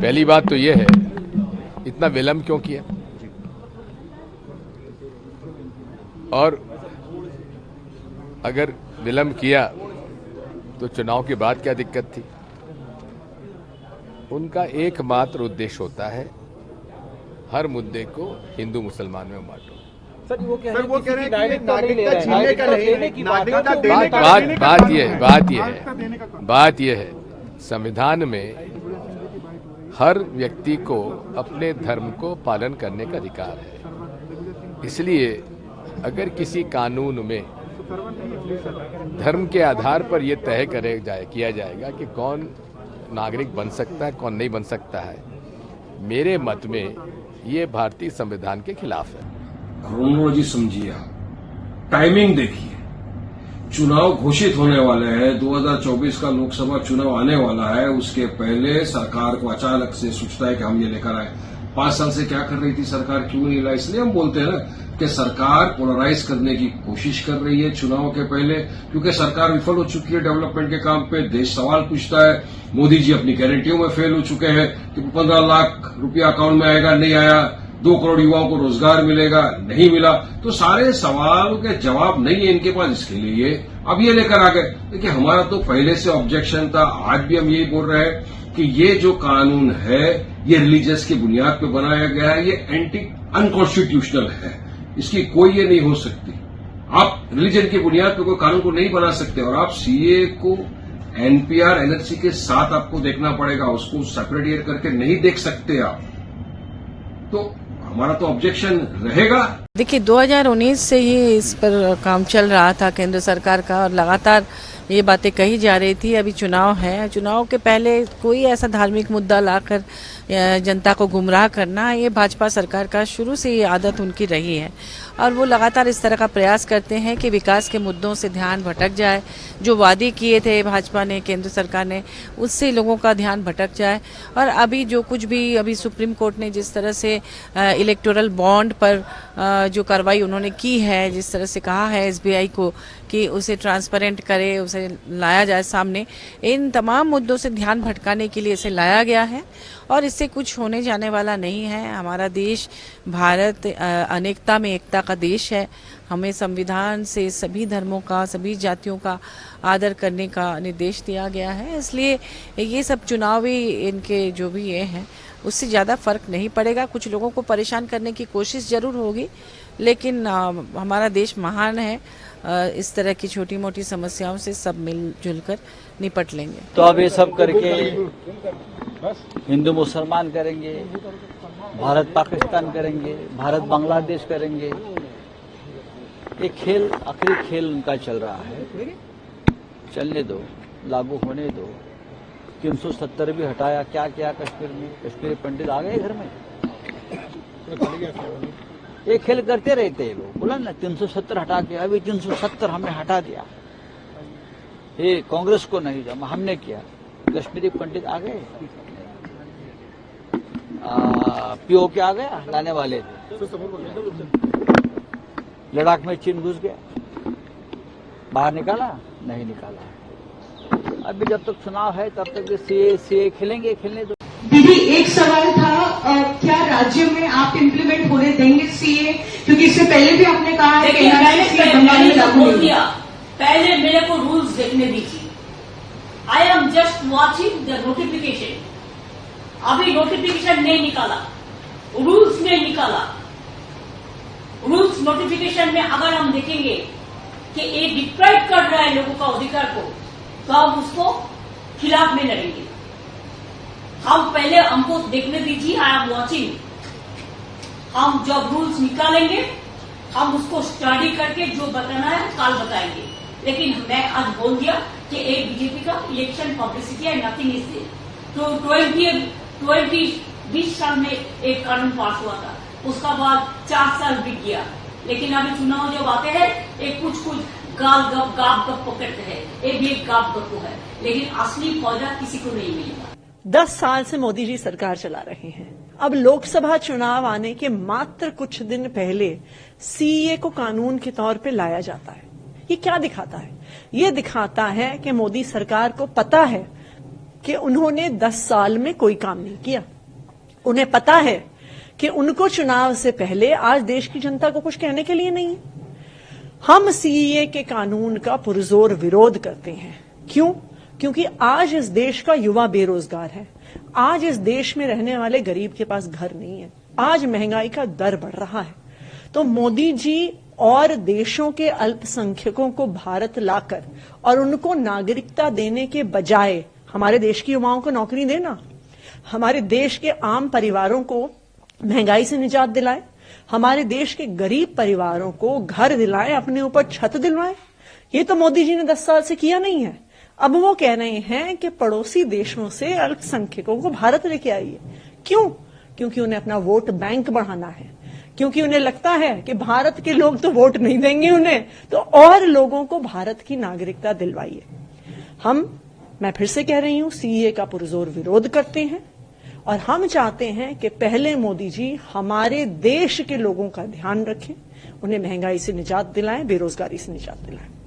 पहली बात तो यह है, इतना विलंब क्यों किया और अगर विलंब किया तो चुनाव के बाद क्या दिक्कत थी। उनका एकमात्र उद्देश्य होता है हर मुद्दे को हिंदू मुसलमान में बांटो। सर वो कह रहे हैं कि नागरिकता छीनने का नहीं, नागरिकता देने का बात यह है संविधान में हर व्यक्ति को अपने धर्म को पालन करने का अधिकार है। इसलिए अगर किसी कानून में धर्म के आधार पर यह तय किया जाएगा कि कौन नागरिक बन सकता है, कौन नहीं बन सकता है, मेरे मत में ये भारतीय संविधान के खिलाफ है। क्रोनोलॉजी समझिए, टाइमिंग देखिए, चुनाव घोषित होने वाले हैं, 2024 का लोकसभा चुनाव आने वाला है, उसके पहले सरकार को अचानक से सोचता है कि हम ये लेकर आए। 5 साल से क्या कर रही थी सरकार, क्यों नहीं ला? इसलिए हम बोलते हैं ना कि सरकार पोलराइज करने की कोशिश कर रही है चुनाव के पहले, क्योंकि सरकार विफल हो चुकी है डेवलपमेंट के काम पे। देश सवाल पूछता है, मोदी जी अपनी गारंटियों में फेल हो चुके हैं कि 15 लाख रुपया अकाउंट में आएगा, नहीं आया। 2 करोड़ युवाओं को रोजगार मिलेगा, नहीं मिला। तो सारे सवालों के जवाब नहीं है इनके पास, इसके लिए अब ये लेकर आ गए। देखिए, हमारा तो पहले से ऑब्जेक्शन था, आज भी हम यही बोल रहे हैं कि ये जो कानून है ये रिलीजियस की बुनियाद पर बनाया गया है, ये अनकॉन्स्टिट्यूशनल है, इसकी कोई ये नहीं हो सकती। आप रिलीजन की बुनियाद पर कोई कानून को नहीं बना सकते और आप सीए को एनपीआर एनआरसी के साथ आपको देखना पड़ेगा, उसको सेपरेट करके नहीं देख सकते आप। तो हमारा तो ऑब्जेक्शन रहेगा। देखिए, 2019 से ही इस पर काम चल रहा था केंद्र सरकार का और लगातार ये बातें कही जा रही थी। अभी चुनाव है, चुनाव के पहले कोई ऐसा धार्मिक मुद्दा लाकर जनता को गुमराह करना, ये भाजपा सरकार का शुरू से ये आदत उनकी रही है और वो लगातार इस तरह का प्रयास करते हैं कि विकास के मुद्दों से ध्यान भटक जाए। जो वादे किए थे भाजपा ने, केंद्र सरकार ने, उससे लोगों का ध्यान भटक जाए। और अभी जो कुछ भी अभी सुप्रीम कोर्ट ने जिस तरह से इलेक्टोरल बॉन्ड पर जो कार्रवाई उन्होंने की है, जिस तरह से कहा है एसबीआई को कि उसे ट्रांसपेरेंट करे, उसे लाया जाए सामने, इन तमाम मुद्दों से ध्यान भटकाने के लिए इसे लाया गया है और इससे कुछ होने जाने वाला नहीं है। हमारा देश भारत अनेकता में एकता का देश है। हमें संविधान से सभी धर्मों का, सभी जातियों का आदर करने का निर्देश दिया गया है। इसलिए ये सब चुनावी इनके जो भी ये हैं उससे ज़्यादा फर्क नहीं पड़ेगा। कुछ लोगों को परेशान करने की कोशिश जरूर होगी, लेकिन हमारा देश महान है, इस तरह की छोटी मोटी समस्याओं से सब मिलजुल कर निपट लेंगे। तो अब ये सब करके हिंदू मुसलमान करेंगे, भारत पाकिस्तान करेंगे, भारत बांग्लादेश करेंगे। एक खेल, आखिरी खेल उनका चल रहा है, चलने दो, लागू होने दो। 370 भी हटाया, क्या किया कश्मीर में? कश्मीरी पंडित आ गए घर में। ये खेल करते रहते हैं लोग। बोला ना 370 हटा के, अभी 370 हमने हटा दिया। ये कांग्रेस को नहीं जमा, हमने किया। कश्मीरी पंडित आ गए, पीओ के आ गया, लाने वाले थे। लद्दाख में चीन घुस गया, बाहर निकाला? नहीं निकाला। अभी जब तक चुनाव है तब तक सीए खेलेंगे, खेलने दो। दीदी, एक सवाल था, क्या राज्य में आप इम्प्लीमेंट होने देंगे सीए? क्योंकि इससे पहले भी आपने कहा है कि पहले मेरे को रूल्स देखने दीजिए। I am just watching the notification. अभी नोटिफिकेशन नहीं निकाला, रूल्स नहीं निकाला। रूल्स नोटिफिकेशन में अगर हम देखेंगे कि ये डिप्राइव कर रहा है लोगों का अधिकार को, तो हम उसको खिलाफ में लड़ेंगे। हम पहले हमको देखने दीजिए, आई एम वॉचिंग। हम जब रूल्स निकालेंगे हम उसको स्टडी करके जो बताना है कल बताएंगे। लेकिन मैं आज बोल दिया कि एक बीजेपी का इलेक्शन पब्लिसिटी है, नथिंग इज दिस। तो 20 साल में एक कानून पास हुआ था, उसका बाद 4 साल बीत गया। लेकिन अभी चुनाव जब आते हैं एक कुछ गाल गप गाप गप पकड़ते हैं, ये भी एक गाप गप है, लेकिन असली फायदा किसी को नहीं मिलेगा। 10 साल से मोदी जी सरकार चला रहे हैं। अब लोकसभा चुनाव आने के मात्र कुछ दिन पहले सीए को कानून के तौर पे लाया जाता है। ये क्या दिखाता है? ये दिखाता है कि मोदी सरकार को पता है कि उन्होंने 10 साल में कोई काम नहीं किया। उन्हें पता है कि उनको चुनाव से पहले आज देश की जनता को कुछ कहने के लिए नहीं है। हम सीएए के कानून का पुरजोर विरोध करते हैं। क्यों? क्योंकि आज इस देश का युवा बेरोजगार है। आज इस देश में रहने वाले गरीब के पास घर नहीं है। आज महंगाई का दर बढ़ रहा है। तो मोदी जी और देशों के अल्पसंख्यकों को भारत लाकर और उनको नागरिकता देने के बजाय हमारे देश के युवाओं को नौकरी देना, हमारे देश के आम परिवारों को महंगाई से निजात दिलाए, हमारे देश के गरीब परिवारों को घर दिलाए, अपने ऊपर छत दिलवाए, ये तो मोदी जी ने 10 साल से किया नहीं है। अब वो कह रहे हैं कि पड़ोसी देशों से अल्पसंख्यकों को भारत लेके आइए। क्यों? क्योंकि उन्हें अपना वोट बैंक बढ़ाना है, क्योंकि उन्हें लगता है कि भारत के लोग तो वोट नहीं देंगे उन्हें, तो और लोगों को भारत की नागरिकता दिलवाइए। मैं फिर से कह रही हूं, सीएए का पुरजोर विरोध करते हैं और हम चाहते हैं कि पहले मोदी जी हमारे देश के लोगों का ध्यान रखें, उन्हें महंगाई से निजात दिलाएं, बेरोजगारी से निजात दिलाएं।